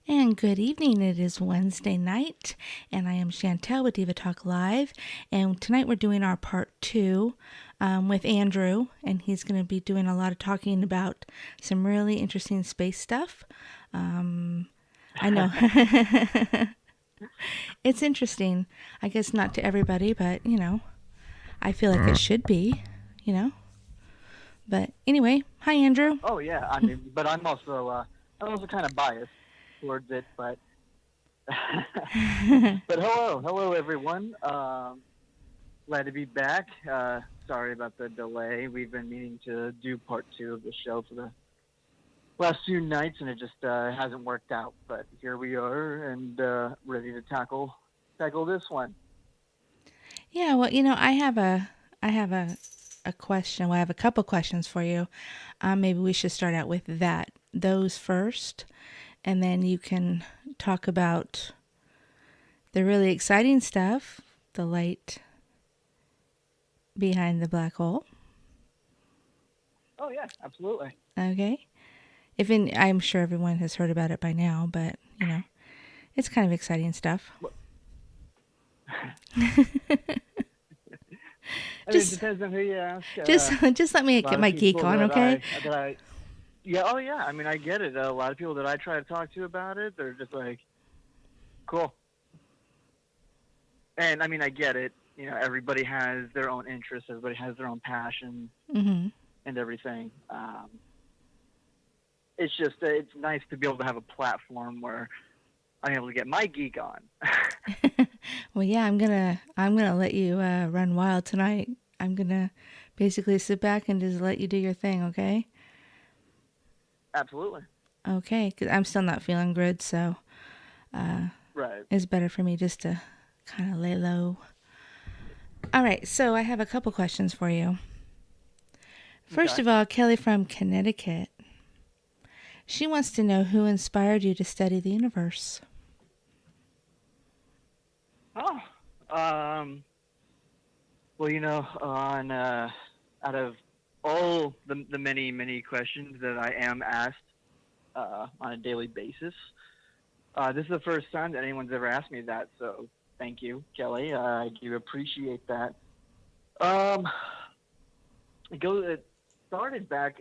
And good evening. It is Wednesday night, and I am Chantel with Diva Talk Live. And tonight we're doing our part two with Andrew, and he's going to be doing a lot of talking about some really interesting space stuff. I know it's interesting. I guess not to everybody, but I feel like it should be, you know. But anyway, hi Andrew. Oh yeah, but I'm also kind of biased towards it, but but hello everyone. Glad to be back. Sorry about the delay. We've been meaning to do part two of the show for the last few nights, and it just hasn't worked out. But here we are, and ready to tackle this one. Yeah, well, I have a question. Well, I have a couple questions for you. Maybe we should start out with those first, and then you can talk about the really exciting stuff, the light behind the black hole. Oh yeah, absolutely. Okay. I'm sure everyone has heard about it by now, but it's kind of exciting stuff. I mean, it just, depends on who you ask. just let me A lot get of my geek people on, okay? yeah, oh yeah. I mean, I get it. A lot of people that I try to talk to about it, they're just like, cool. And I mean, I get it. Everybody has their own interests. Everybody has their own passion Mm-hmm. and everything. It's just it's nice to be able to have a platform where I'm able to get my geek on. Well, yeah, I'm gonna let you run wild tonight. I'm gonna basically sit back and just let you do your thing, okay? Absolutely. Okay, 'cause I'm still not feeling good, so Right. it's better for me just to kind of lay low. All right, so I have a couple questions for you. First Okay. of all, Kelly from Connecticut. She wants to know who inspired you to study the universe. Oh. Well, on out of all the many questions that I am asked on a daily basis, this is the first time that anyone's ever asked me that. So thank you, Kelly. I do appreciate that. Um, it started back.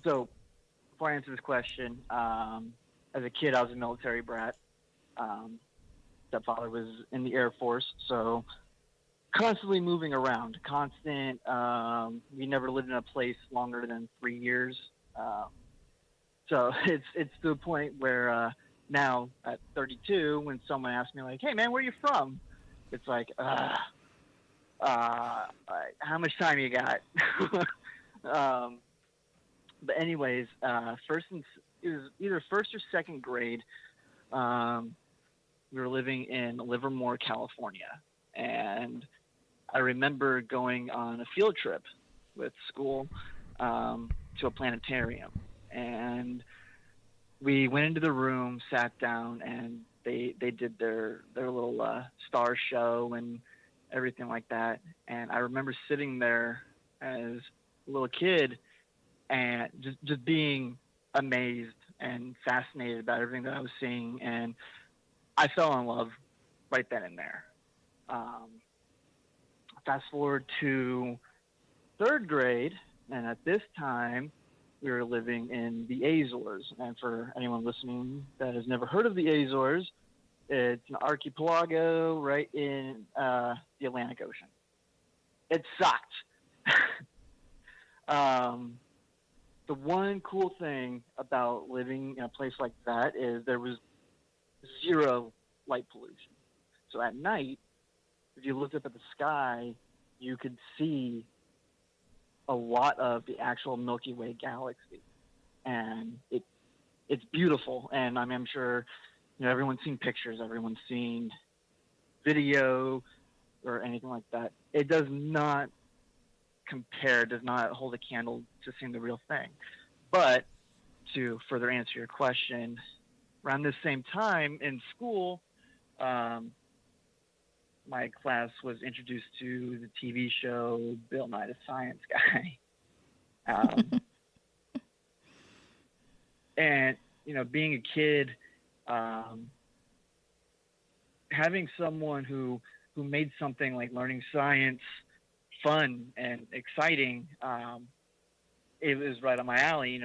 So before I answer this question, as a kid, I was a military brat. Um, Stepfather was in the Air Force, so constantly moving around, constant. We never lived in a place longer than 3 years. Um, so it's to the point where now at 32, when someone asks me like, "Hey man, where are you from?" It's like, how much time you got? um, but anyways, it was either first or second grade. Um, we were living in Livermore, California, and I remember going on a field trip with school to a planetarium, and we went into the room, sat down, and they did their little star show and everything like that. And I remember sitting there as a little kid and just being amazed and fascinated about everything that I was seeing, and I fell in love right then and there. Um, Fast forward to third grade, and at this time, we were living in the Azores. And for anyone listening that has never heard of the Azores, it's an archipelago right in the Atlantic Ocean. It sucked. um, the one cool thing about living in a place like that is there was zero light pollution. So at night, if you looked up at the sky, you could see a lot of the actual Milky Way galaxy, and it's beautiful. And I'm sure everyone's seen pictures, everyone's seen video or anything like that. It does not compare, does not hold a candle to seeing the real thing. But to further answer your question, around this same time in school, um, my class was introduced to the TV show Bill Nye the Science Guy. Um, and being a kid, having someone who made something like learning science fun and exciting, it was right on my alley.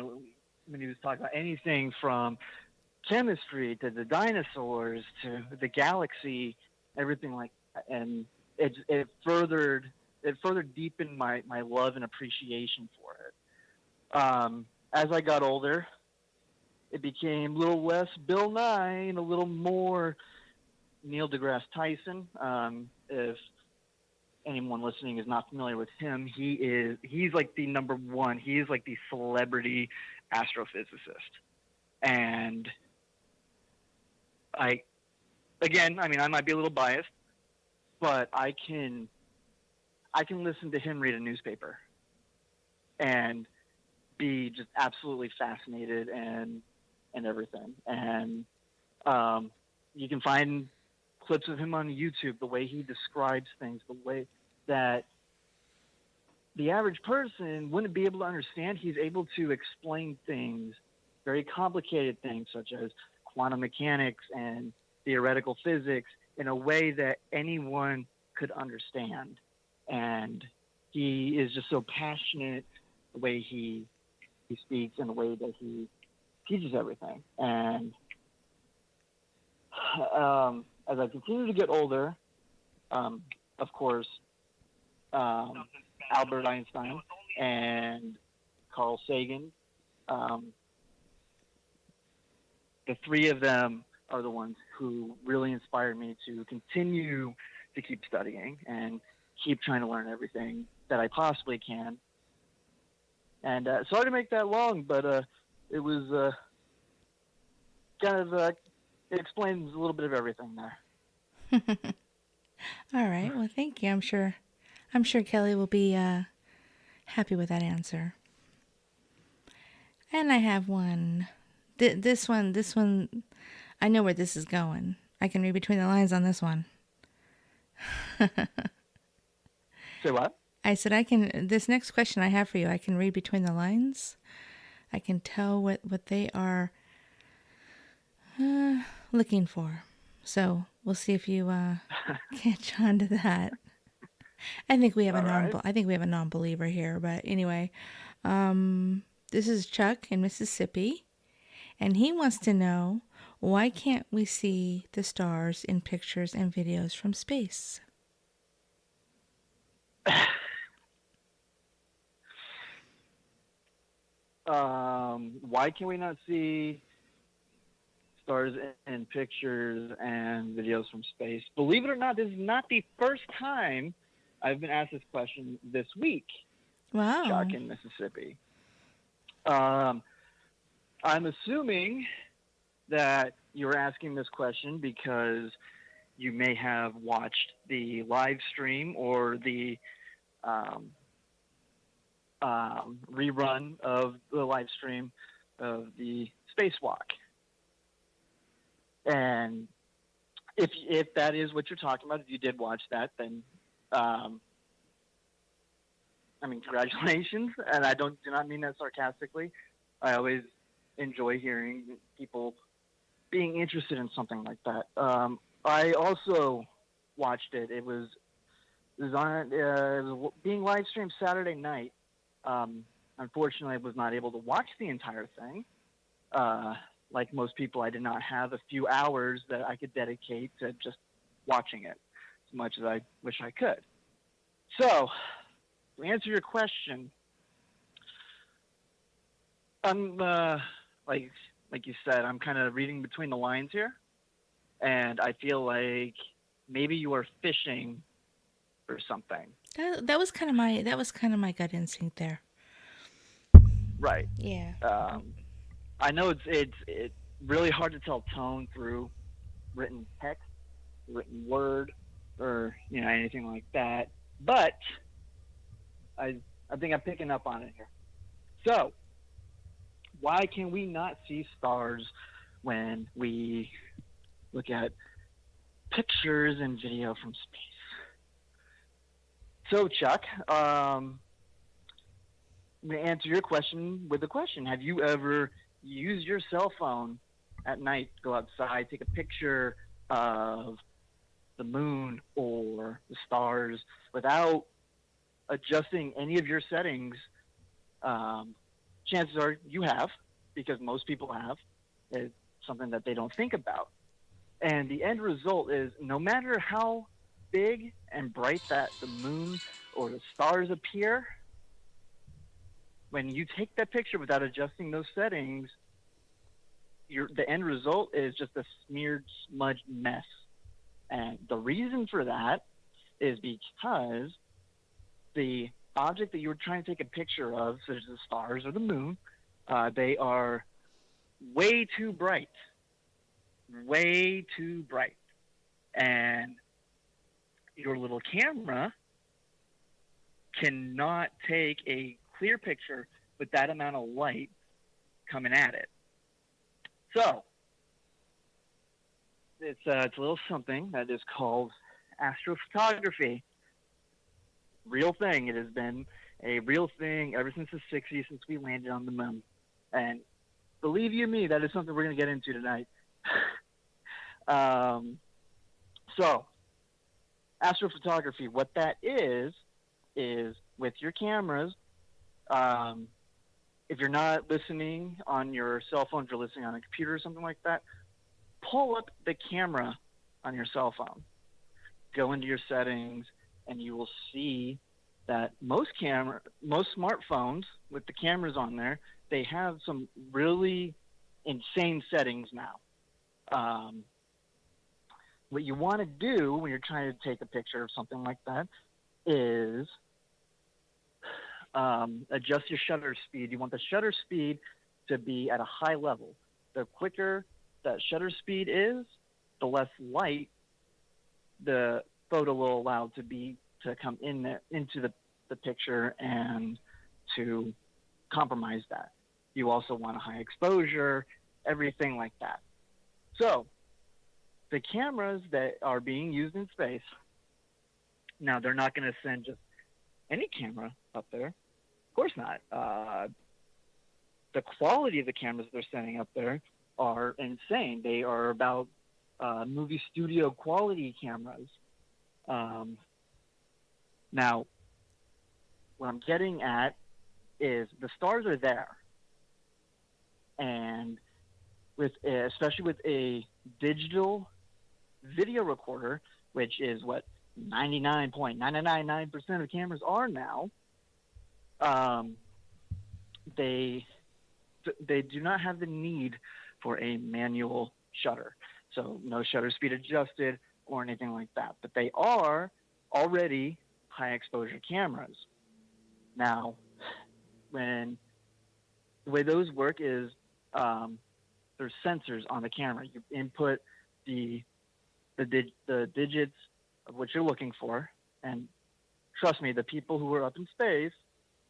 When he was talking about anything from chemistry to the dinosaurs to the galaxy, everything like that. And it further deepened my love and appreciation for it. As I got older, it became a little less Bill Nye and a little more Neil deGrasse Tyson. If anyone listening is not familiar with him, he's like the number one. He is like the celebrity astrophysicist. And I might be a little biased, but I can listen to him read a newspaper and be just absolutely fascinated and everything. And you can find clips of him on YouTube, the way he describes things, the way that the average person wouldn't be able to understand. He's able to explain things, very complicated things such as quantum mechanics and theoretical physics, in a way that anyone could understand. And he is just so passionate, the way he speaks and the way that he teaches everything. And as I continue to get older, of course, Albert Einstein and Carl Sagan, the three of them are the ones who really inspired me to continue to keep studying and keep trying to learn everything that I possibly can. And sorry to make that long, but it was it explains a little bit of everything there. All right. Well, thank you. I'm sure Kelly will be happy with that answer. And I have one. This one, I know where this is going. I can read between the lines on this one. Say what? I said this next question I have for you, I can read between the lines. I can tell what they are looking for. So we'll see if you catch on to that. I think we have a non-believer here, but anyway, this is Chuck in Mississippi, and he wants to know, why can't we see the stars in pictures and videos from space? Why can we not see stars in pictures and videos from space? Believe it or not, this is not the first time I've been asked this question this week. Wow. Chuck in Mississippi. I'm assuming that you're asking this question because you may have watched the live stream or the rerun of the live stream of the spacewalk. And if that is what you're talking about, if you did watch that, then congratulations. And I do not mean that sarcastically. I always enjoy hearing people being interested in something like that. I also watched it. It was being live streamed Saturday night. Unfortunately, I was not able to watch the entire thing. Like most people, I did not have a few hours that I could dedicate to just watching it, as much as I wish I could. So, to answer your question, I'm like you said, I'm kind of reading between the lines here, and I feel like maybe you are fishing for something. That was kind of my gut instinct there. Right. Yeah. I know it's really hard to tell tone through written text, written word, or anything like that. But I think I'm picking up on it here. So, why can we not see stars when we look at pictures and video from space? So, Chuck, I'm going to answer your question with a question. Have you ever use your cell phone at night, go outside, take a picture of the moon or the stars without adjusting any of your settings, chances are you have, because most people have. It's something that they don't think about. And the end result is no matter how big and bright that the moon or the stars appear, when you take that picture without adjusting those settings, the end result is just a smeared, smudged mess. And the reason for that is because the object that you were trying to take a picture of, such as the stars or the moon, they are way too bright. Way too bright. And your little camera cannot take a clear picture with that amount of light coming at it. So, it's a little something that is called astrophotography. Real thing. It has been a real thing ever since the 60s, since we landed on the moon. And believe you me, that is something we're going to get into tonight. So, astrophotography, what that is with your cameras, if you're not listening on your cell phone, if you're listening on a computer or something like that, pull up the camera on your cell phone. Go into your settings, and you will see that most smartphones with the cameras on there, they have some really insane settings now. What you want to do when you're trying to take a picture of something like that is adjust your shutter speed. You want the shutter speed to be at a high level. The quicker that shutter speed is, the less light the photo will allow to come in there, into the picture and to compromise that. You also want a high exposure, everything like that. So, the cameras that are being used in space, now they're not going to send just any camera up there. Of course not. The quality of the cameras they're sending up there are insane. They are about movie studio quality cameras. Now, what I'm getting at is the stars are there. And especially with a digital video recorder, which is what 99.999% of cameras are now, they do not have the need for a manual shutter. So no shutter speed adjusted or anything like that. But they are already high exposure cameras. Now, the way those work is there's sensors on the camera. You input the digits of what you're looking for, and trust me, the people who are up in space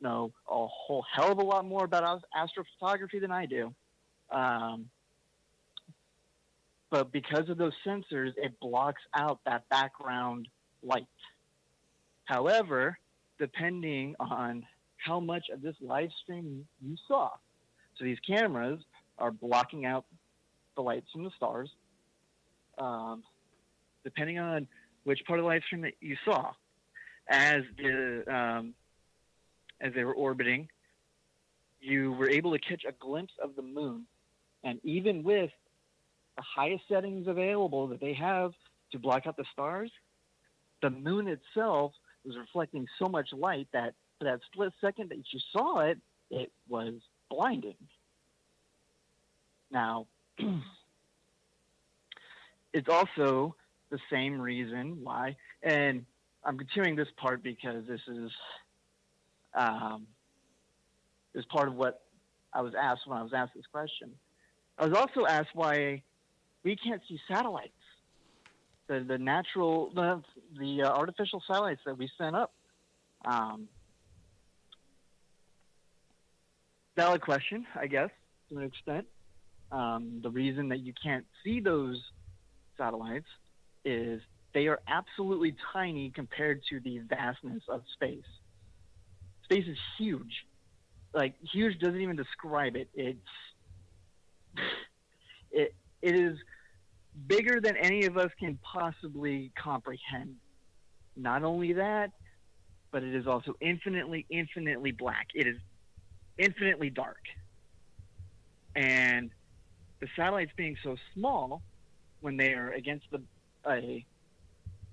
know a whole hell of a lot more about astrophotography than I do. But because of those sensors, it blocks out that background light. However, depending on how much of this live stream you saw, so these cameras are blocking out the lights from the stars. Depending on which part of the live stream that you saw, as they were orbiting, you were able to catch a glimpse of the moon. And even with the highest settings available that they have to block out the stars, the moon itself was reflecting so much light that for that split second that you saw it, it was blinding. Now, it's also the same reason why, and I'm continuing this part because this is part of what I was asked when I was asked this question. I was also asked why we can't see satellites, the artificial satellites that we sent up. Valid question, I guess, to an extent. The reason that you can't see those satellites is they are absolutely tiny compared to the vastness of space. Space is huge. Like, huge doesn't even describe it. It's It is bigger than any of us can possibly comprehend. Not only that, but it is also infinitely black. It is infinitely dark. And the satellites being so small, when they are against a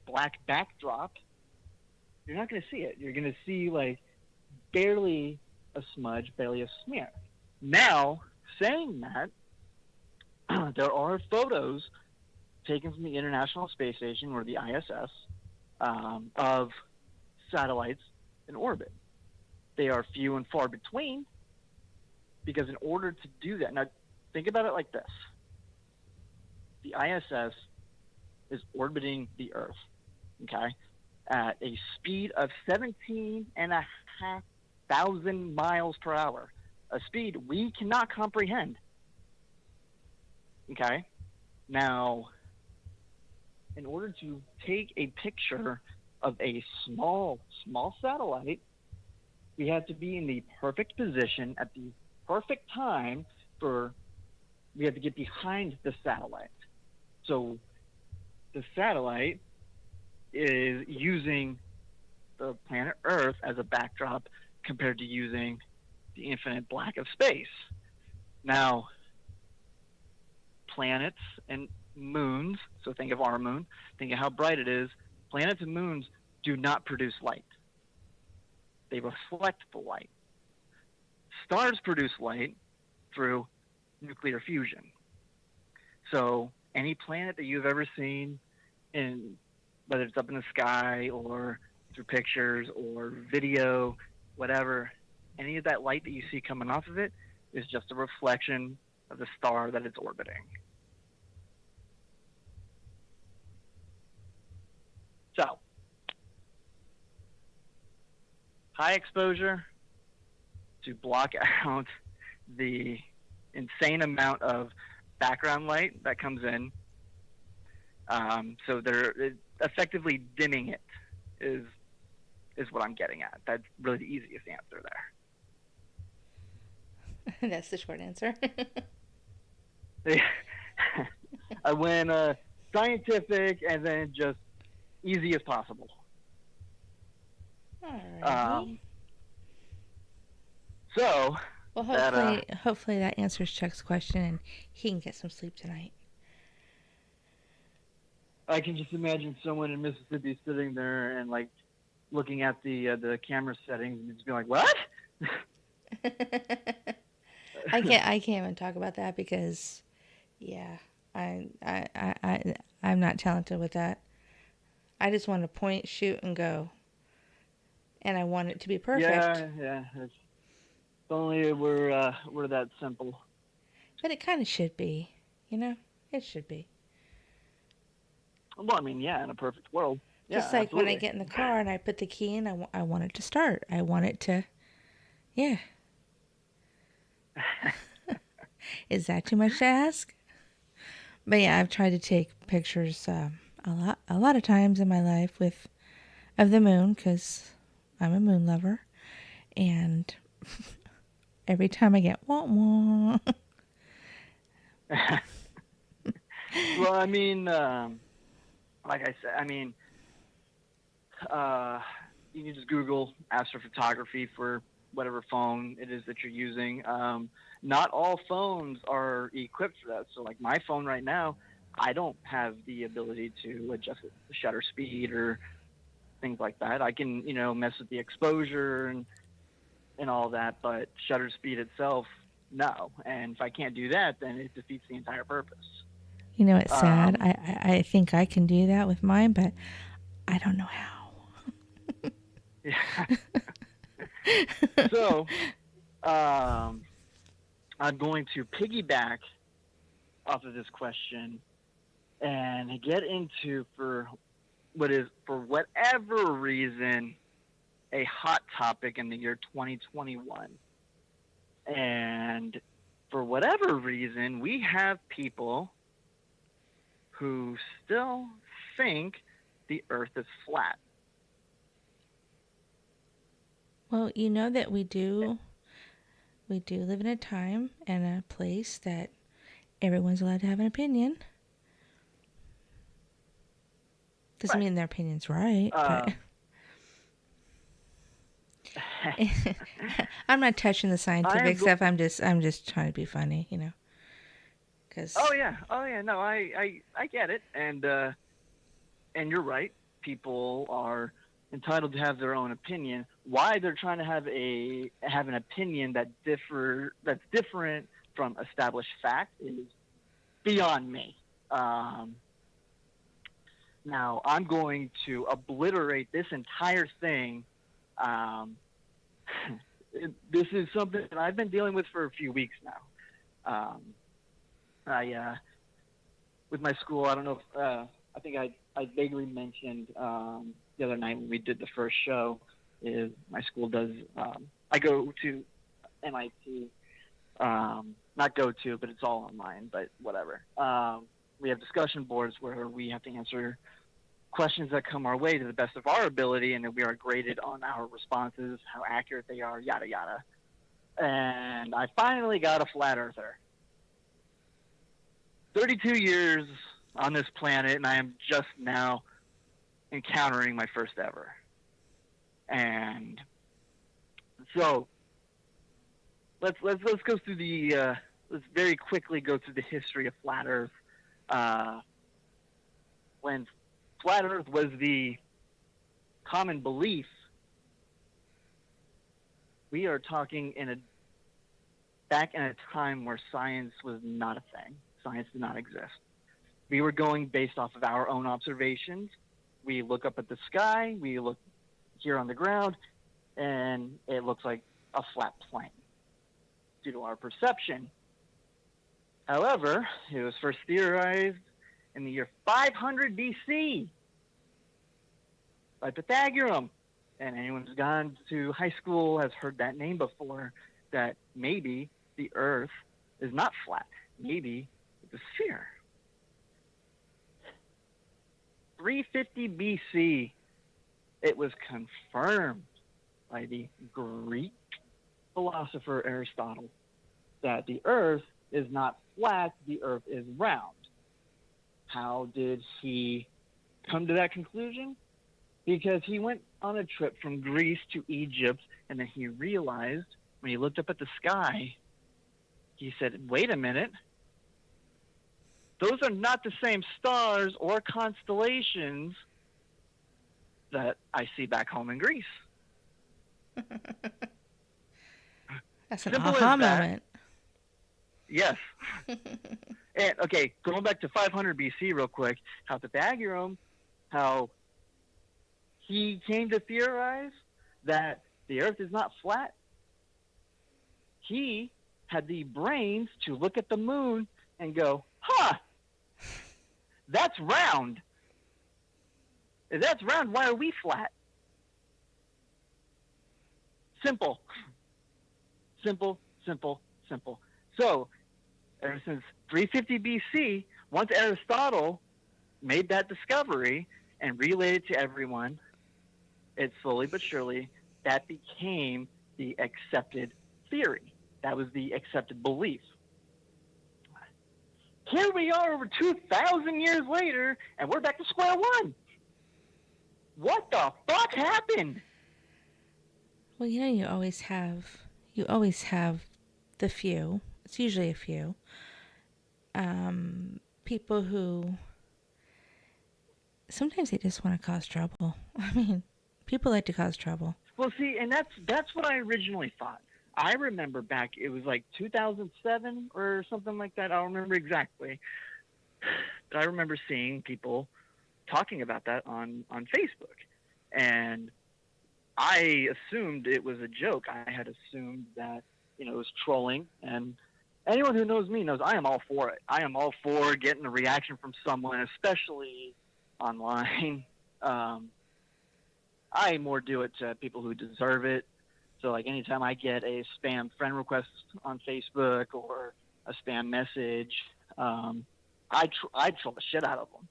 black backdrop, you're not going to see it. You're going to see like barely a smudge, barely a smear. Now, saying that, there are photos taken from the International Space Station, or the ISS, of satellites in orbit. They are few and far between, because in order to do that, now think about it like this: the ISS is orbiting the Earth, okay, at a speed of 17,500 miles per hour, a speed we cannot comprehend. Okay, now, in order to take a picture of a small satellite, we have to be in the perfect position at the perfect time we have to get behind the satellite. So the satellite is using the planet Earth as a backdrop compared to using the infinite black of space. Now, planets and moons, so think of our moon, think of how bright it is. Planets and moons do not produce light. They reflect the light. Stars produce light through nuclear fusion. So any planet that you've ever seen, whether it's up in the sky or through pictures or video, whatever, any of that light that you see coming off of it is just a reflection of the star that it's orbiting. So, high exposure to block out the insane amount of background light that comes in. So they're effectively dimming it is what I'm getting at. That's really the easiest answer there. That's the short answer. I went scientific and then just easy as possible. Alrighty. So, well, hopefully that answers Chuck's question and he can get some sleep tonight. I can just imagine someone in Mississippi sitting there and like looking at the camera settings and just being like, "What?" I can't even talk about that because, yeah, I'm not talented with that. I just want to point, shoot, and go, and I want it to be perfect. Yeah. If only we're that simple. But it kind of should be, It should be. Well, I mean, yeah, in a perfect world. Yeah, Just like absolutely. when I get in the car and I put the key in, I want it to start. I want it to, yeah. Is that too much to ask? But yeah, I've tried to take pictures a lot of times in my life of the moon because I'm a moon lover, and every time I get wah wah. Well, I mean, like I said, I mean, you can just Google astrophotography for whatever phone it is that you're using. Not all phones are equipped for that. So, like my phone right now, I don't have the ability to adjust the shutter speed or things like that. I can, mess with the exposure and all that, but shutter speed itself, no. And if I can't do that, then it defeats the entire purpose. It's sad. I think I can do that with mine, but I don't know how. Yeah. So, I'm going to piggyback off of this question and get into, for whatever reason, a hot topic in the year 2021. And for whatever reason, we have people who still think the Earth is flat. Well, you know that we do live in a time and a place that everyone's allowed to have an opinion. Doesn't mean their opinion's right, but I'm not touching the scientific stuff. I'm just trying to be funny, you know. Oh yeah, no, I get it, and you're right. People are entitled to have their own opinion. Why they're trying to have an opinion that's different from established fact is beyond me. Now I'm going to obliterate this entire thing. This is something that I've been dealing with for a few weeks now. With my school, I don't know if, I think I vaguely mentioned the other night when we did the first show, is my school does, I go to MIT, not go to, but it's all online, but whatever. We have discussion boards where we have to answer questions that come our way to the best of our ability, and then we are graded on our responses, how accurate they are, yada, yada. And I finally got a flat earther. 32 years on this planet, and I am just now encountering my first ever. And so let's go through the let's very quickly go through the history of flat Earth. When flat Earth was the common belief, we are talking back in a time where science was not a thing. Science did not exist. We were going based off of our own observations. We look up at the sky, we look here on the ground, and it looks like a flat plane due to our perception. However, it was first theorized in the year 500 BC by Pythagoras. And anyone who's gone to high school has heard that name before, that maybe the Earth is not flat. Maybe it's a sphere. 350 BC, it was confirmed by the Greek philosopher Aristotle that the Earth is not flat, the Earth is round. How did he come to that conclusion? Because he went on a trip from Greece to Egypt, and then he realized when he looked up at the sky, he said, wait a minute, those are not the same stars or constellations that I see back home in Greece. That's an aha moment. Yes. And okay, going back to 500 BC real quick, how Pythagoras, how he came to theorize that the Earth is not flat. He had the brains to look at the moon and go, that's round. If that's round, why are we flat? Simple. Simple, simple, simple. So, ever since 350 BC, once Aristotle made that discovery and relayed it to everyone, it slowly but surely, that became the accepted theory. That was the accepted belief. Here we are over 2,000 years later, and we're back to square one. What the fuck happened? Well, you know, you always have the few. It's usually a few. People who sometimes they just want to cause trouble. I mean, people like to cause trouble. Well, see, and that's what I originally thought. I remember back, it was like 2007 or something like that. I don't remember exactly. But I remember seeing people talking about that on Facebook. And I assumed it was a joke. I had assumed that, it was trolling. And anyone who knows me knows I am all for it. I am all for getting a reaction from someone, especially online. I more do it to people who deserve it. So, like, anytime I get a spam friend request on Facebook or a spam message, I troll the shit out of them.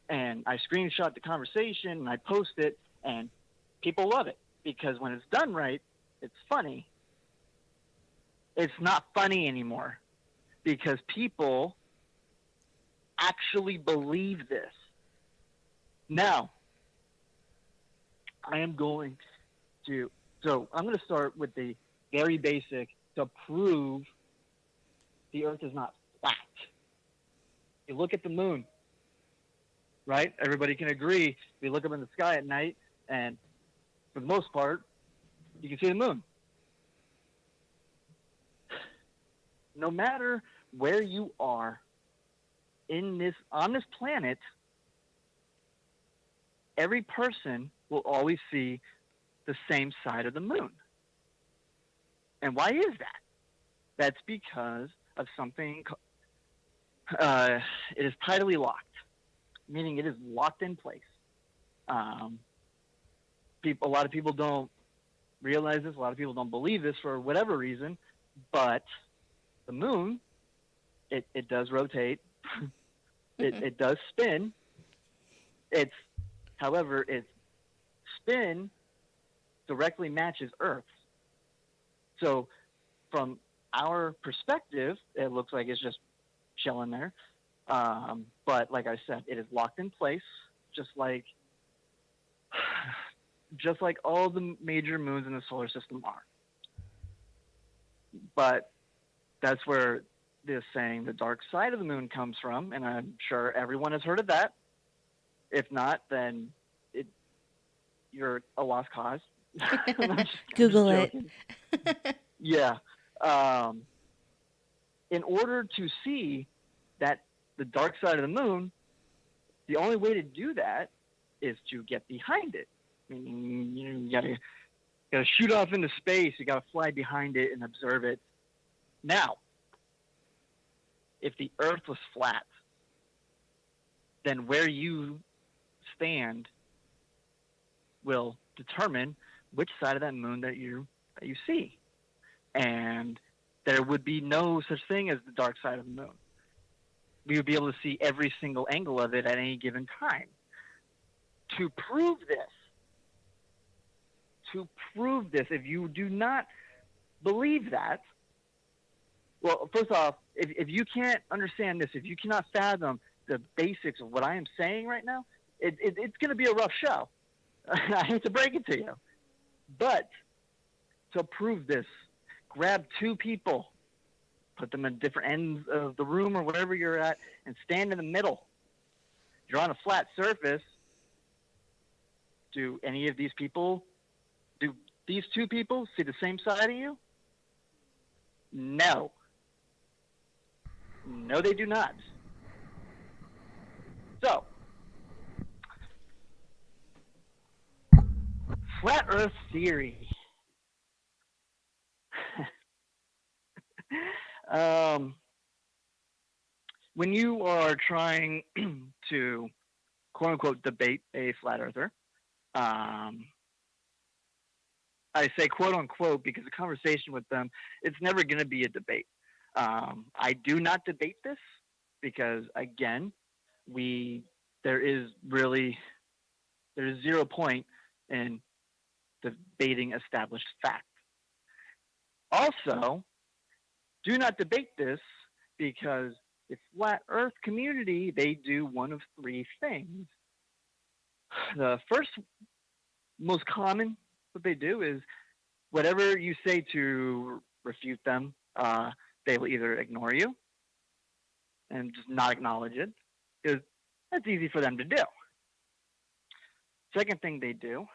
And I screenshot the conversation, and I post it, and people love it. Because when it's done right, it's funny. It's not funny anymore. Because people actually believe this. Now, I am going to, so I'm going to start with the very basic to prove the Earth is not flat. You look at the moon, right? Everybody can agree. If you look up in the sky at night, and for the most part, you can see the moon. No matter where you are on this planet, every person will always see the same side of the moon. And why is that? That's because of something. It is tidally locked, meaning it is locked in place. Um, a lot of people don't realize this. A lot of people don't believe this for whatever reason. But the moon, it does rotate. It does spin. However, its spin directly matches Earth's. So, from our perspective, it looks like it's just chilling there. But like I said, it is locked in place, just like all the major moons in the solar system are. But that's where this saying, the dark side of the moon, comes from, and I'm sure everyone has heard of that. If not, then you're a lost cause. Google it. Yeah. In order to see that the dark side of the moon, the only way to do that is to get behind it. Meaning, you gotta shoot off into space. You gotta fly behind it and observe it. Now, if the Earth was flat, then where you stand will determine which side of that moon that you see. And there would be no such thing as the dark side of the moon. We would be able to see every single angle of it at any given time. To prove this, if you do not believe that, well, first off, if you can't understand this, if you cannot fathom the basics of what I am saying right now, it's going to be a rough show. I hate to break it to you. But to prove this, grab two people, put them at different ends of the room or wherever you're at, and stand in the middle. You're on a flat surface. Do these two people see the same side of you? No. No, they do not. So, flat Earth theory. When you are trying to, quote unquote, debate a flat earther, I say quote unquote because the conversation with them, it's never going to be a debate. I do not debate this because, again, there is 0 point in debating established fact. Also, do not debate this because the flat Earth community, they do one of three things. The first, most common, what they do is whatever you say to refute them, they will either ignore you and just not acknowledge it, because that's easy for them to do. Second thing they do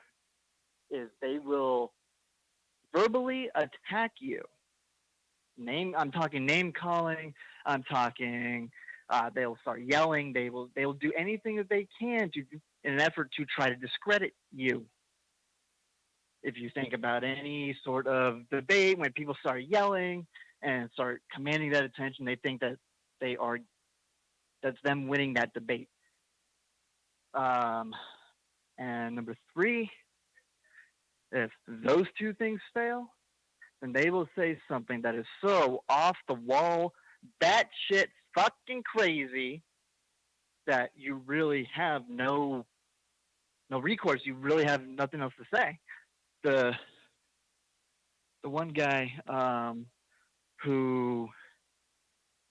is they will verbally attack you. I'm talking name calling. I'm talking. They'll start yelling. They will do anything that they can in an effort to try to discredit you. If you think about any sort of debate, when people start yelling and start commanding that attention, they think that that's them winning that debate. And number three, if those two things fail, then they will say something that is so off the wall, batshit fucking crazy, that you really have no recourse. You really have nothing else to say. The one guy who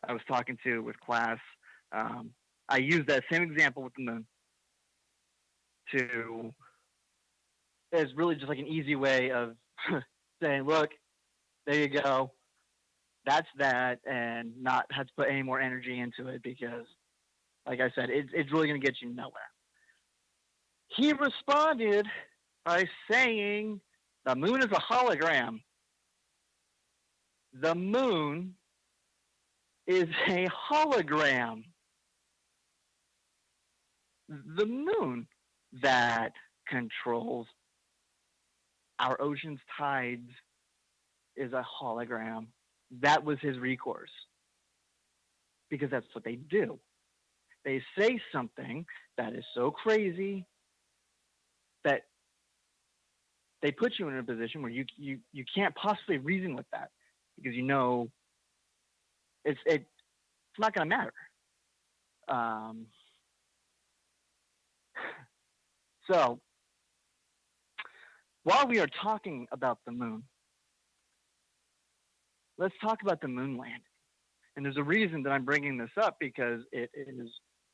I was talking to with class, I use that same example with the moon to as really just like an easy way of saying, look, there you go. That's that, and not have to put any more energy into it because, like I said, it's really going to get you nowhere. He responded by saying, the moon is a hologram. The moon is a hologram. The moon that controls our ocean's tides is a hologram. That was his recourse. Because that's what they do. They say something that is so crazy that they put you in a position where you can't possibly reason with that because you know it's not going to matter. So while we are talking about the moon, let's talk about the moon landing. And there's a reason that I'm bringing this up because it is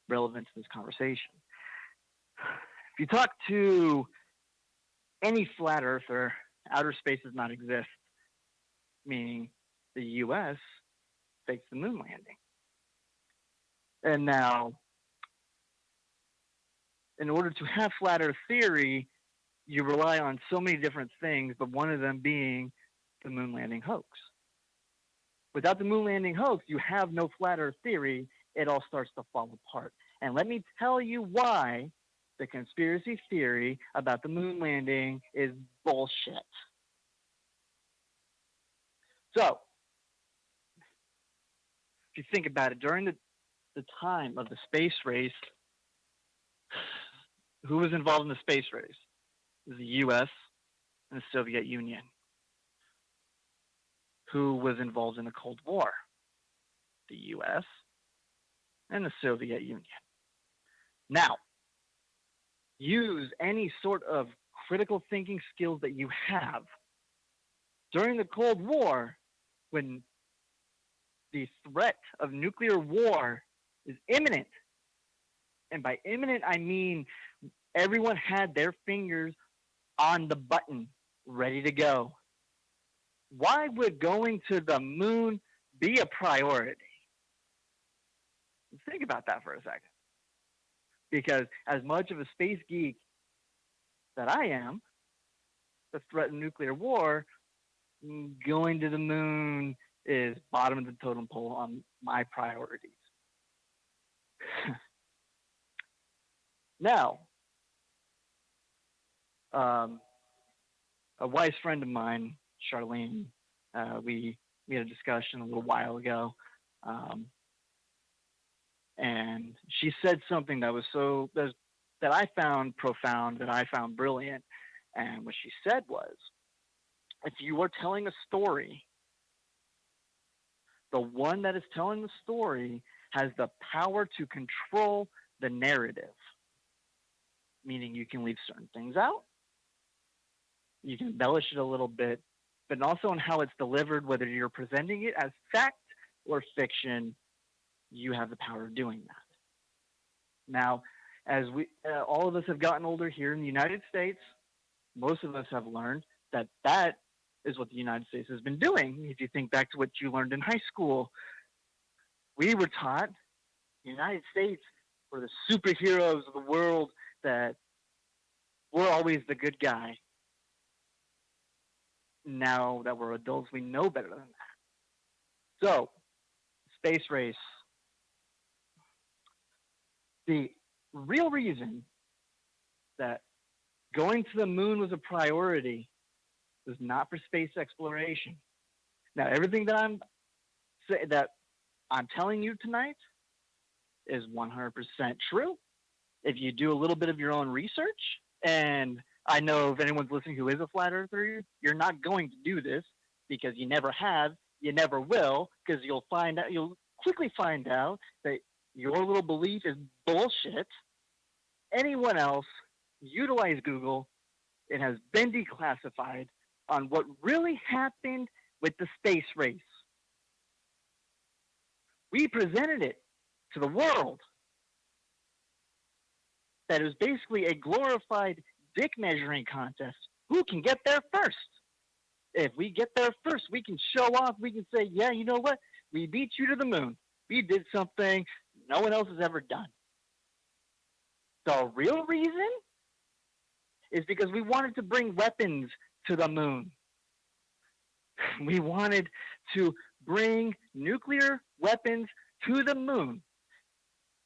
relevant to this conversation. If you talk to any flat earther, outer space does not exist, meaning the U.S. fakes the moon landing. And now, in order to have flat earth theory, you rely on so many different things, but one of them being the moon landing hoax. Without the moon landing hoax, you have no flat earth theory. It all starts to fall apart. And let me tell you why the conspiracy theory about the moon landing is bullshit. So, if you think about it, during the time of the space race, who was involved in the space race? It was the U.S. and the Soviet Union. Who was involved in the Cold War? The U.S. and the Soviet Union. Now, use any sort of critical thinking skills that you have. During the Cold War, when the threat of nuclear war is imminent, and by imminent I mean everyone had their fingers on the button, ready to go. Why would going to the moon be a priority? Think about that for a second. Because as much of a space geek that I am, the threat of nuclear war, going to the moon is bottom of the totem pole on my priorities. Now, a wise friend of mine, Charlene, we had a discussion a little while ago, and she said something that was that I found profound, that I found brilliant. And what she said was, if you are telling a story, the one that is telling the story has the power to control the narrative, meaning you can leave certain things out, you can embellish it a little bit, but also in how it's delivered, whether you're presenting it as fact or fiction, you have the power of doing that. Now, as we all of us have gotten older here in the United States, most of us have learned that that is what the United States has been doing. If you think back to what you learned in high school, we were taught the United States were the superheroes of the world, that we're always the good guy. Now that we're adults, we know better than that. So, space race. The real reason that going to the moon was a priority was not for space exploration. Now, everything that I'm telling you tonight is 100% true. If you do a little bit of your own research, and I know if anyone's listening who is a flat earther, you're not going to do this because you never have, you never will, because you'll quickly find out that your little belief is bullshit. Anyone else, utilize Google. It has been declassified on what really happened with the space race. We presented it to the world. that it was basically a glorified dick measuring contest. Who can get there first? If we get there first, we can show off. We can say, yeah, you know what? We beat you to the moon. We did something no one else has ever done. The real reason is because we wanted to bring weapons to the moon. We wanted to bring nuclear weapons to the moon.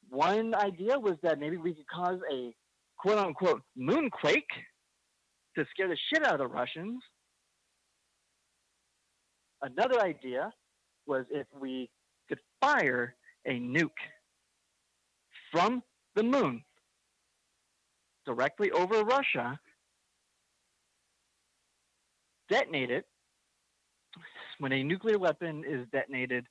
One idea was that maybe we could cause a quote-unquote moonquake to scare the shit out of the Russians. Another idea was if we could fire a nuke from the moon directly over Russia, detonate it. When a nuclear weapon is detonated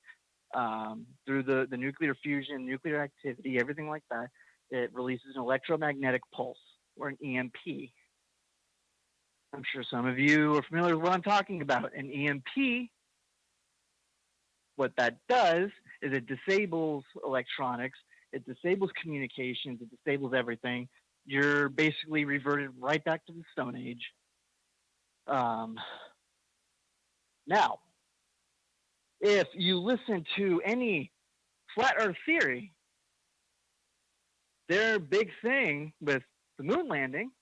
through the nuclear fusion, nuclear activity, everything like that, it releases an electromagnetic pulse, or an EMP. I'm sure some of you are familiar with what I'm talking about. An EMP, what that does is it disables electronics, it disables communications, it disables everything. You're basically reverted right back to the Stone Age. Now, if you listen to any flat Earth theory, their big thing with the moon landing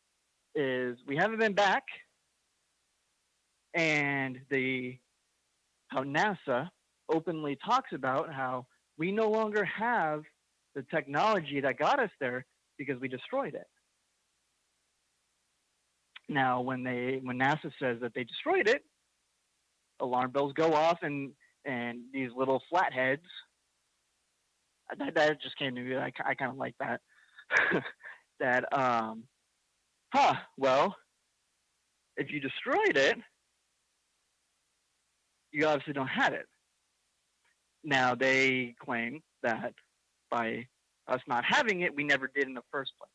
is we haven't been back, and how NASA openly talks about how we no longer have the technology that got us there because we destroyed it. Now, when NASA says that they destroyed it, alarm bells go off, and these little flatheads, that just came to me. I kind of like that. That, well, if you destroyed it, you obviously don't have it. Now, they claim that by us not having it, we never did in the first place.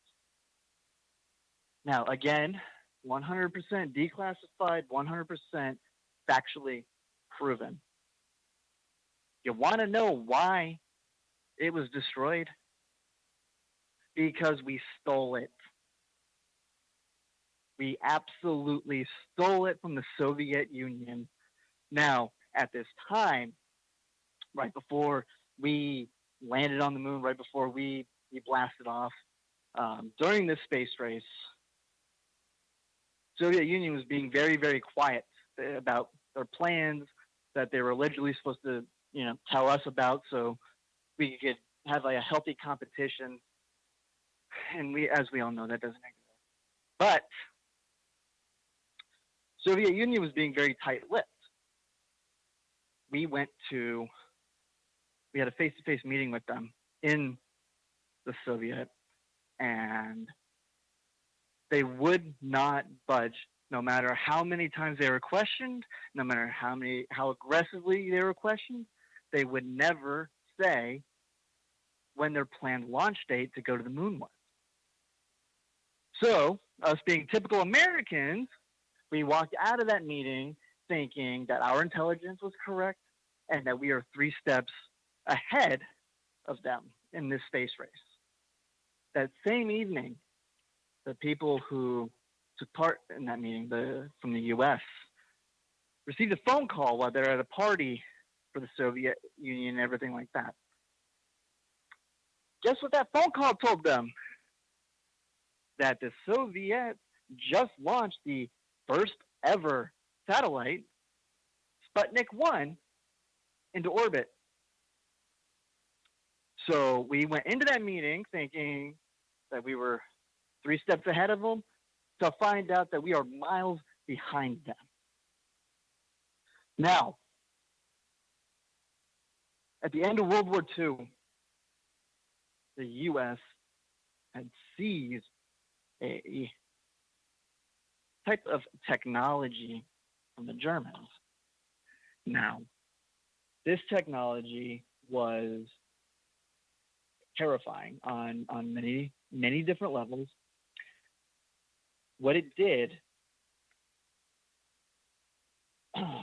Now, again, 100% declassified, 100% factually proven. You want to know why it was destroyed? Because we stole it. We absolutely stole it from the Soviet Union. Now, at this time, right before we landed on the moon, right before we blasted off, during this space race, Soviet Union was being very, very quiet about their plans that they were allegedly supposed to, tell us about, so we could have a healthy competition. And as we all know, that doesn't exist. But Soviet Union was being very tight-lipped. We had a face-to-face meeting with them in the Soviet, and they would not budge, no matter how many times they were questioned, no matter how aggressively they were questioned. They would never say when their planned launch date to go to the moon was. So, us being typical Americans, we walked out of that meeting thinking that our intelligence was correct and that we are 3 steps ahead of them in this space race. That same evening, the people who took part in that meeting from the U.S. received a phone call while they're at a party for the Soviet Union and everything like that. Guess what that phone call told them? That the Soviets just launched the first ever satellite, Sputnik 1, into orbit. So we went into that meeting thinking that we were 3 steps ahead of them, to find out that we are miles behind them. Now, at the end of World War II, the U.S. had seized a type of technology from the Germans. Now, this technology was terrifying on many, many different levels. What it did, sorry,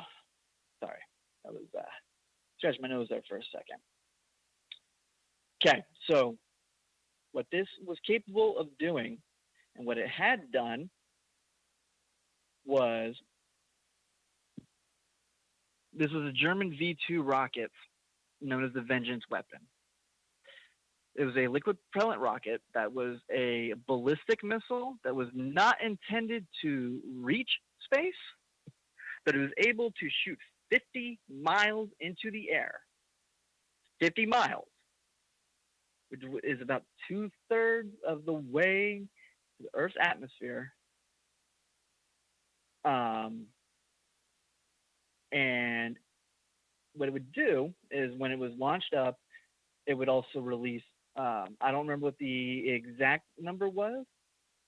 that was, scratch my nose there for a second. Okay, so What this was capable of doing and what it had done was this was a German V-2 rocket known as the Vengeance weapon. It was a liquid propellant rocket that was a ballistic missile that was not intended to reach space, but it was able to shoot 50 miles into the air. 50 miles, which is about 2/3 of the way to the Earth's atmosphere. And what it would do is when it was launched up, it would also release, I don't remember what the exact number was,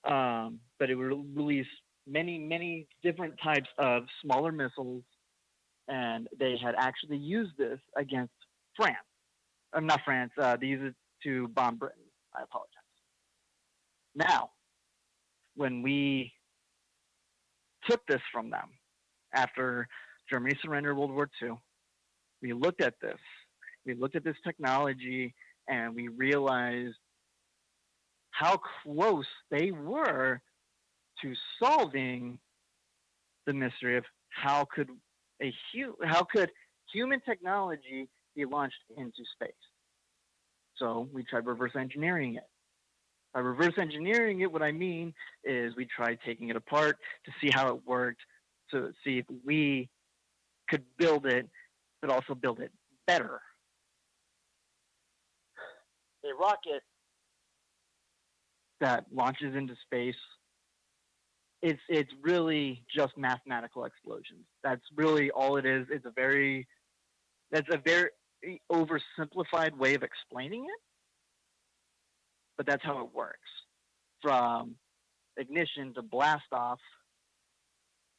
but it would release many, many different types of smaller missiles. And they had actually used this against France. Not France, they used it to bomb Britain. I apologize. Now, when we took this from them after Germany surrendered World War II, we looked at this. We looked at this technology and we realized how close they were to solving the mystery of how could human technology be launched into space. So we tried reverse engineering it. By reverse engineering it, what I mean is we tried taking it apart to see how it worked, to see if we could build it, but also build it better. A rocket that launches into space, it's really just mathematical explosions. That's really all it is. That's a very oversimplified way of explaining it, but that's how it works. From ignition to blast off,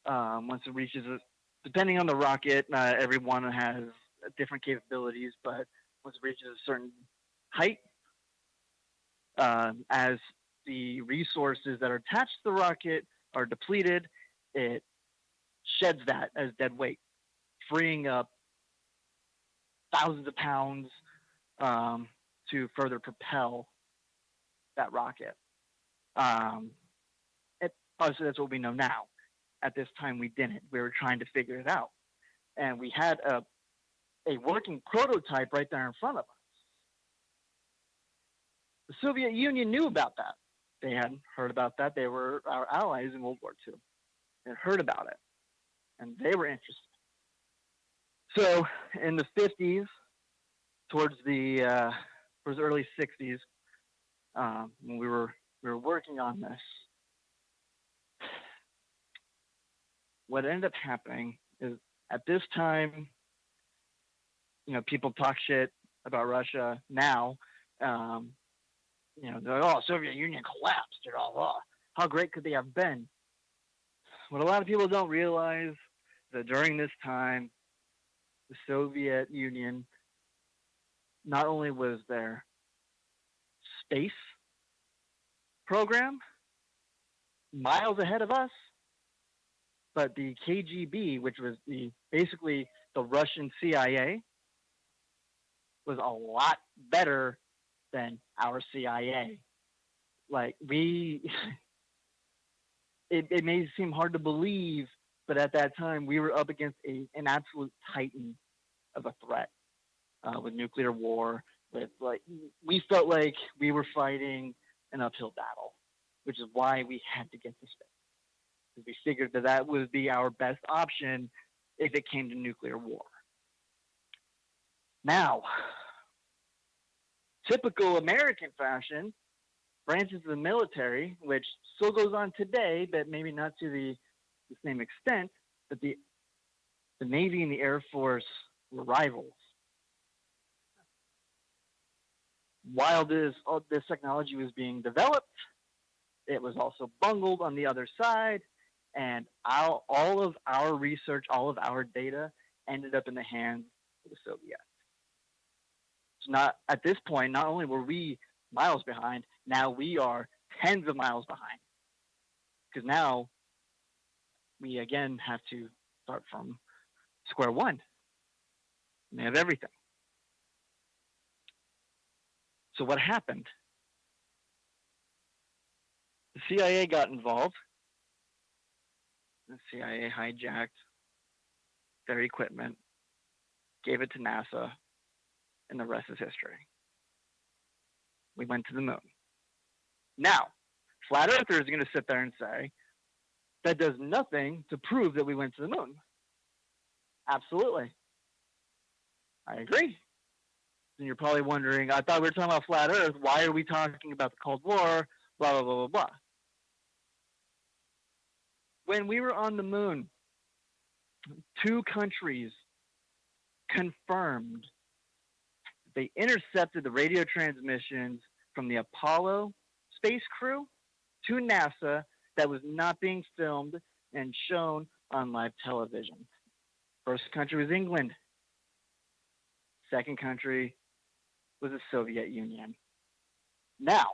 once it reaches, depending on the rocket, everyone has different capabilities, but once it reaches a certain height, as the resources that are attached to the rocket are depleted, it sheds that as dead weight, freeing up thousands of pounds to further propel that rocket. Obviously, that's what we know now. At this time, we didn't. We were trying to figure it out. And we had a working prototype right there in front of us. The Soviet Union knew about that. They hadn't heard about that. They were our allies in World War II. They heard about it, and they were interested. So in the 50s, towards the early 60s, when we were working on this, what ended up happening is at this time, people talk shit about Russia now. They're like, oh, Soviet Union collapsed. How great could they have been? What a lot of people don't realize is that during this time, the Soviet Union not only was their space program miles ahead of us, but the KGB, which was basically the Russian CIA, was a lot better than our CIA. Like it may seem hard to believe, but at that time we were up against an absolute titan of a threat with nuclear war. We felt like we were fighting an uphill battle, which is why we had to get to space. Because we figured that would be our best option if it came to nuclear war. Now, typical American fashion, branches of the military, which still goes on today, but maybe not to the same extent, but the Navy and the Air Force were rivals. While this technology was being developed, it was also bungled on the other side, and all of our research, all of our data ended up in the hands of the Soviets. Not at this point, not only were we miles behind, now we are tens of miles behind. Because now we again have to start from square one. And they have everything. So what happened? The CIA got involved. The CIA hijacked their equipment, gave it to NASA, and the rest is history. We went to the moon. Now, flat earthers are going to sit there and say, that does nothing to prove that we went to the moon. Absolutely. I agree. And you're probably wondering, I thought we were talking about flat earth. Why are we talking about the Cold War? Blah, blah, blah, blah, blah. When we were on the moon, 2 countries confirmed they intercepted the radio transmissions from the Apollo space crew to NASA that was not being filmed and shown on live television. First country was England. Second country was the Soviet Union. Now,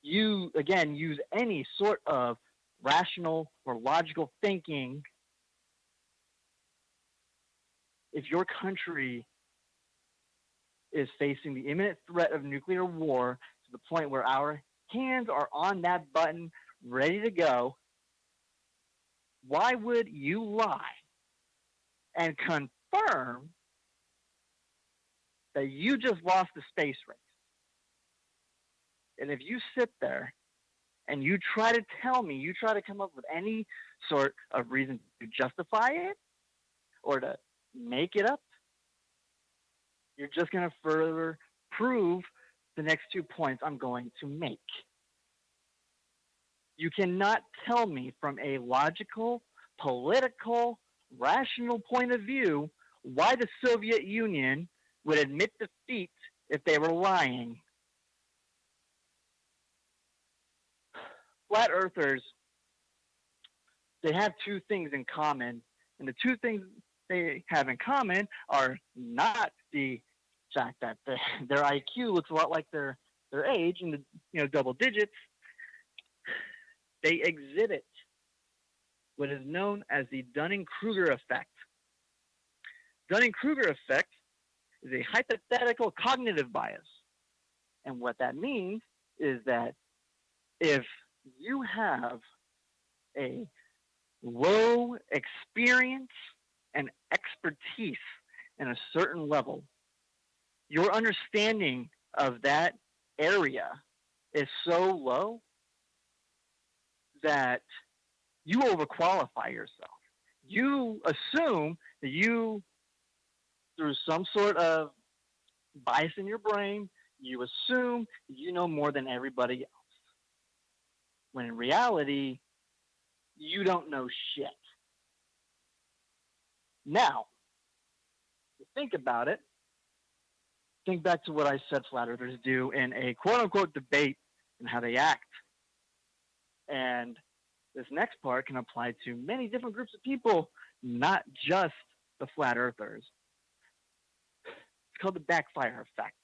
you, again, use any sort of rational or logical thinking. If your country is facing the imminent threat of nuclear war to the point where our hands are on that button, ready to go, why would you lie and confirm that you just lost the space race? And if you sit there and you try to tell me, you try to come up with any sort of reason to justify it or to make it up, you're just going to further prove the next 2 points I'm going to make. You cannot tell me from a logical, political, rational point of view why the Soviet Union would admit defeat if they were lying. Flat earthers, they have 2 things in common, and the 2 things they have in common are not the fact that their IQ looks a lot like their age in the double digits. They exhibit what is known as the Dunning-Kruger effect. Dunning-Kruger effect is a hypothetical cognitive bias, and what that means is that if you have a low experience and expertise in a certain level, your understanding of that area is so low that you overqualify yourself. You assume that you, through some sort of bias in your brain, you assume you know more than everybody else. When in reality, you don't know shit. Now, to think about it, think back to what I said flat earthers do in a quote-unquote debate and how they act. And this next part can apply to many different groups of people, not just the flat earthers. It's called the backfire effect.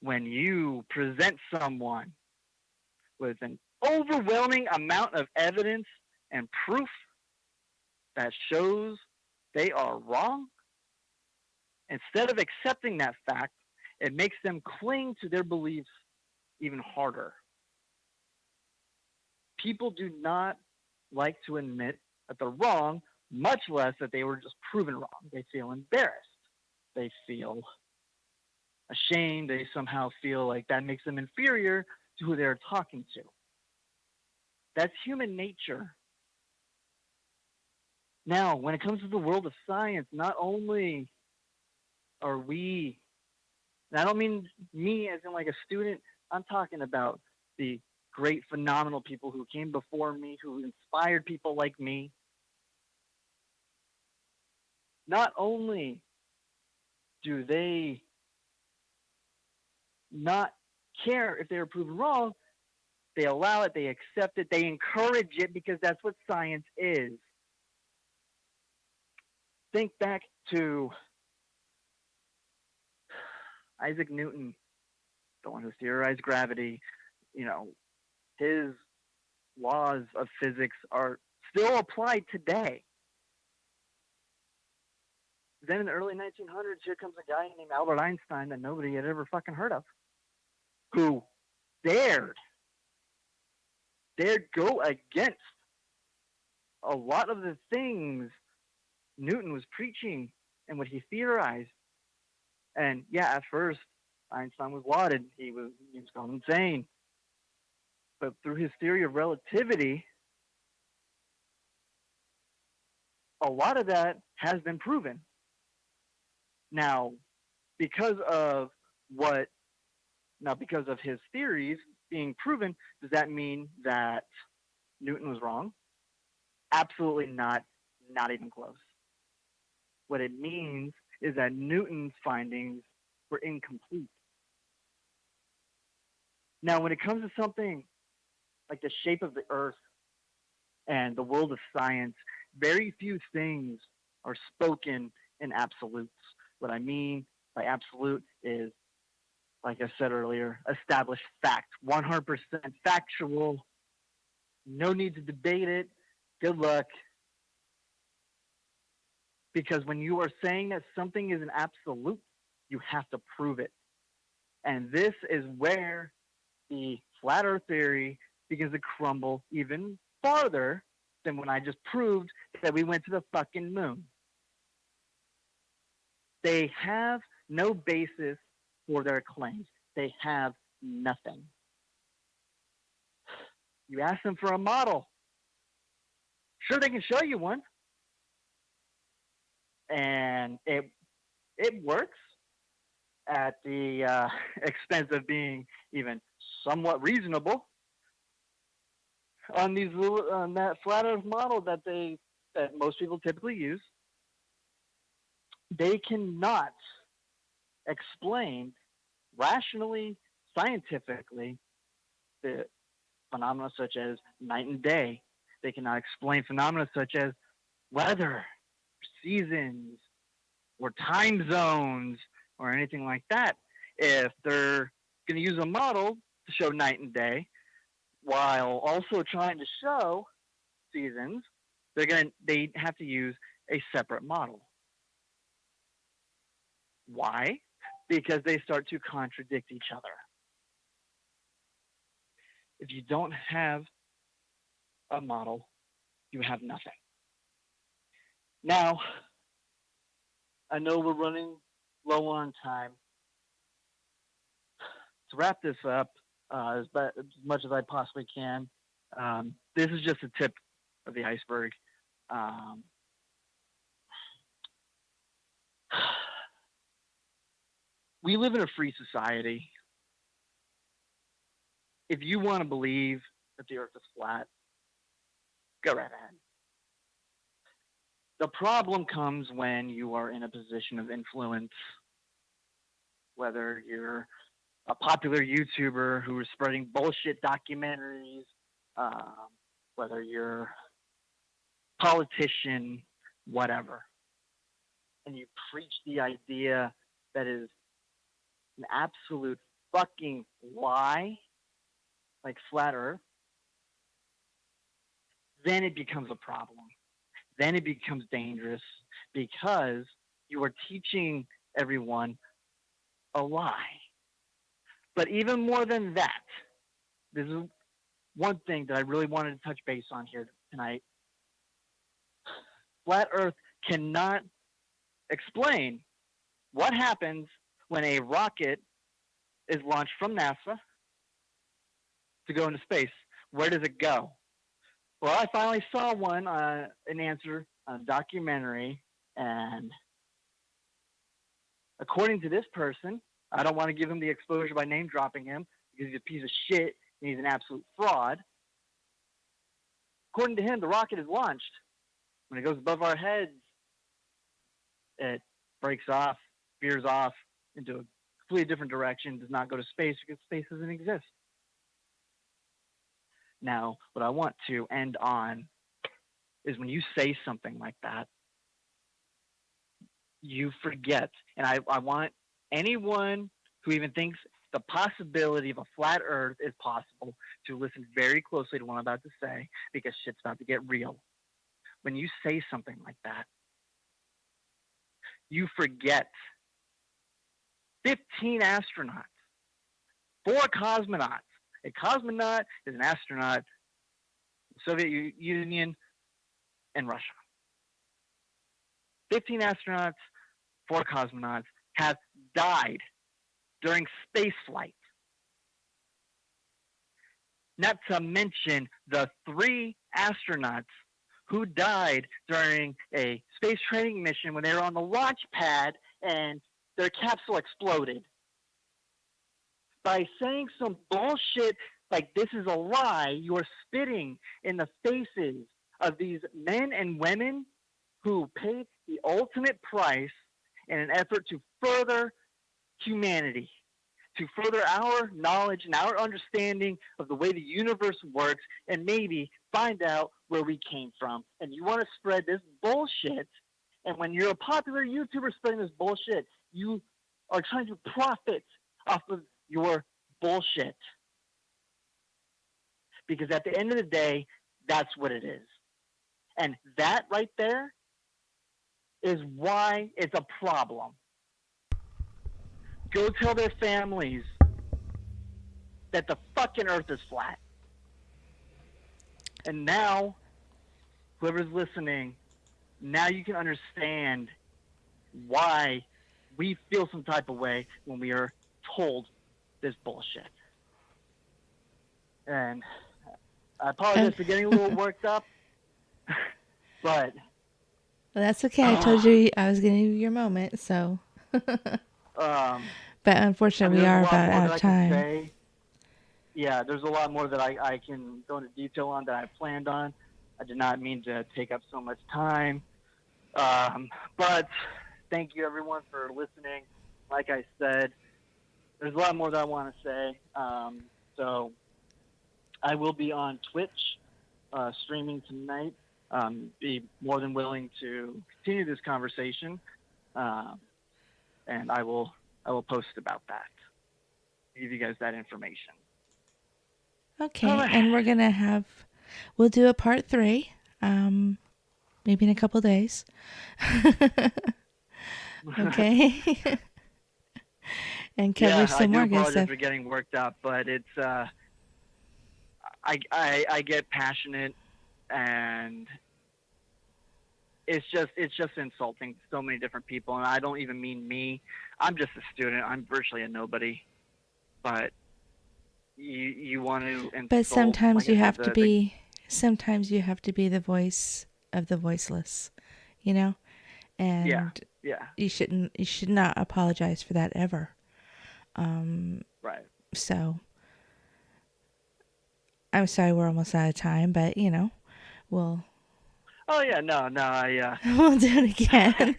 When you present someone with an overwhelming amount of evidence and proof that shows they are wrong, instead of accepting that fact, it makes them cling to their beliefs even harder. People do not like to admit that they're wrong, much less that they were just proven wrong. They feel embarrassed. They feel ashamed. They somehow feel like that makes them inferior to who they're talking to. That's human nature. Now, when it comes to the world of science, not only are we, and I don't mean me as in like a student, I'm talking about the great, phenomenal people who came before me, who inspired people like me. Not only do they not care if they are proven wrong, they allow it, they accept it, they encourage it because that's what science is. Think back to Isaac Newton, the one who theorized gravity. His laws of physics are still applied today. Then in the early 1900s, here comes a guy named Albert Einstein that nobody had ever fucking heard of, who dared go against a lot of the things Newton was preaching and what he theorized. And yeah, at first, Einstein was lauded. He was gone insane. But through his theory of relativity, a lot of that has been proven. Now, because of his theories being proven, does that mean that Newton was wrong? Absolutely not. Not even close. What it means is that Newton's findings were incomplete. Now, when it comes to something like the shape of the Earth and the world of science, very few things are spoken in absolutes. What I mean by absolute is, like I said earlier, established fact, 100% factual, no need to debate it, good luck. Because when you are saying that something is an absolute, you have to prove it. And this is where the flat earth theory begins to crumble even farther than when I just proved that we went to the fucking moon. They have no basis for their claims. They have nothing. You ask them for a model. Sure, they can show you one. And it works at the expense of being even somewhat reasonable. On that flat Earth model that most people typically use, they cannot explain rationally, scientifically, the phenomena such as night and day. They cannot explain phenomena such as weather, seasons, or time zones, or anything like that. If they're going to use a model to show night and day, while also trying to show seasons, they have to use a separate model. Why? Because they start to contradict each other. If you don't have a model, you have nothing. Now, I know we're running low on time. To wrap this up as much as I possibly can, this is just a tip of the iceberg. We live in a free society. If you want to believe that the Earth is flat, go right ahead. The problem comes when you are in a position of influence, whether you're a popular YouTuber who is spreading bullshit documentaries, whether you're a politician, whatever, and you preach the idea that is an absolute fucking lie, like flat Earth, then it becomes a problem. Then it becomes dangerous because you are teaching everyone a lie. But even more than that, this is one thing that I really wanted to touch base on here tonight. Flat Earth cannot explain what happens when a rocket is launched from NASA to go into space. Where does it go? Well, I finally saw an answer on a documentary, and according to this person, I don't want to give him the exposure by name dropping him because he's a piece of shit and he's an absolute fraud. According to him, the rocket is launched. When it goes above our heads, it breaks off, veers off into a completely different direction, does not go to space because space doesn't exist. Now, what I want to end on is when you say something like that, you forget. And I want anyone who even thinks the possibility of a flat Earth is possible to listen very closely to what I'm about to say, because shit's about to get real. When you say something like that, you forget 15 astronauts, 4 cosmonauts, A cosmonaut is an astronaut, Soviet Union, and Russia. 15 astronauts, 4 cosmonauts have died during space flight. Not to mention the 3 astronauts who died during a space training mission when they were on the launch pad and their capsule exploded. By saying some bullshit like this is a lie, you are spitting in the faces of these men and women who paid the ultimate price in an effort to further humanity, to further our knowledge and our understanding of the way the universe works, and maybe find out where we came from. And you want to spread this bullshit, and when you're a popular YouTuber spreading this bullshit, you are trying to profit off of your bullshit. Because at the end of the day, that's what it is. And that right there is why it's a problem. Go tell their families that the fucking earth is flat. And now, whoever's listening, now you can understand why we feel some type of way when we are told this bullshit. And I apologize for getting a little worked up, but... Well, that's okay. I told you I was going to give you your moment, so... but unfortunately, we are about out of time. Yeah, there's a lot more that I can go into detail on that I planned on. I did not mean to take up so much time. But thank you, everyone, for listening. Like I said, there's a lot more that I want to say. So I will be on Twitch streaming tonight. Be more than willing to continue this conversation. And I will post about that. Give you guys that information. Okay, and we'll do a part 3, maybe in a couple days. Okay. And cover some more good stuff. I do apologize for getting worked up, but it's I get passionate, and it's just insulting to so many different people, and I don't even mean me. I'm just a student. I'm virtually a nobody. But you want to insult. But sometimes you have to be. Sometimes you have to be the voice of the voiceless, you know. And yeah. You should not apologize for that ever. Right. So I'm sorry we're almost out of time, but we'll. Oh yeah, no, we'll do it again.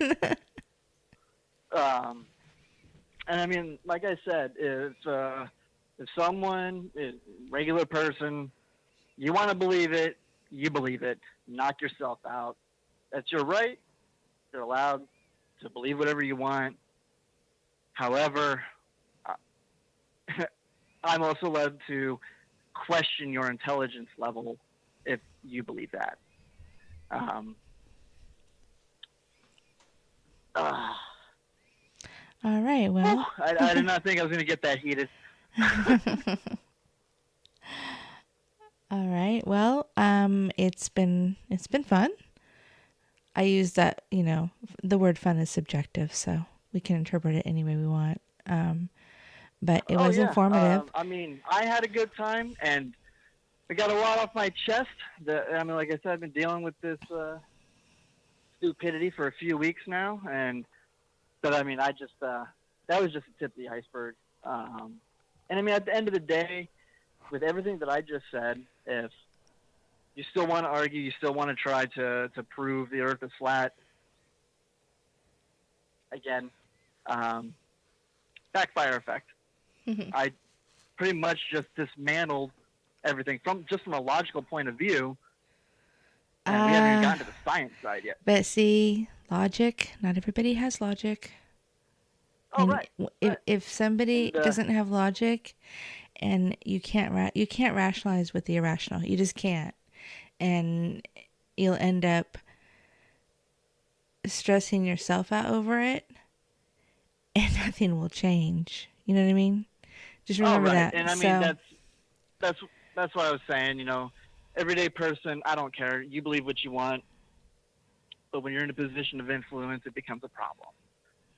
And I mean, like I said, if someone is a regular person, you want to believe it, you believe it. Knock yourself out. That's your right. You're allowed to believe whatever you want. However, I'm also allowed to question your intelligence level if you believe that. All right. Well, I did not think I was going to get that heated. All right. Well, it's been fun. I use that, the word fun is subjective, so we can interpret it any way we want. But it was informative. I mean, I had a good time, and I got a lot off my chest. Like I said, I've been dealing with this stupidity for a few weeks now, but I mean, that was just the tip of the iceberg. And I mean, at the end of the day, with everything that I just said, if you still want to argue, you still want to try to prove the earth is flat, again, backfire effect. I pretty much just dismantled everything from a logical point of view, and we haven't even gotten to the science side yet. But see, logic, not everybody has logic. Oh, right. If somebody doesn't have logic, and you can't rationalize with the irrational, you just can't, and you'll end up stressing yourself out over it, and nothing will change. You know what I mean? Just remember that. And I mean, that's what I was saying. Everyday person, I don't care. You believe what you want, but when you're in a position of influence, it becomes a problem.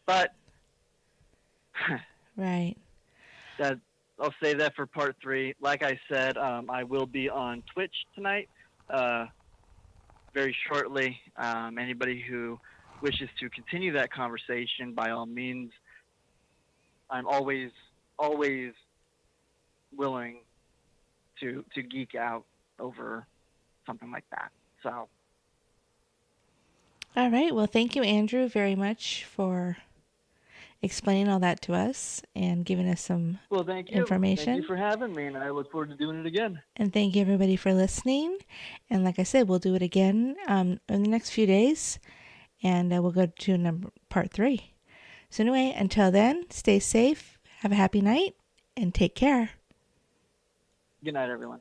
But Right. that I'll save that for part 3. Like I said, I will be on Twitch tonight, very shortly. Anybody who wishes to continue that conversation, by all means, I'm always willing to geek out over something like that. So, All right. Well, thank you, Andrew, very much for explaining all that to us and giving us some well, thank you. Thank you information. for having me, and I look forward to doing it again. And thank you, everybody, for listening. And like I said, we'll do it again in the next few days. And we'll go to part 3. So anyway, until then, stay safe, have a happy night, and take care. Good night, everyone.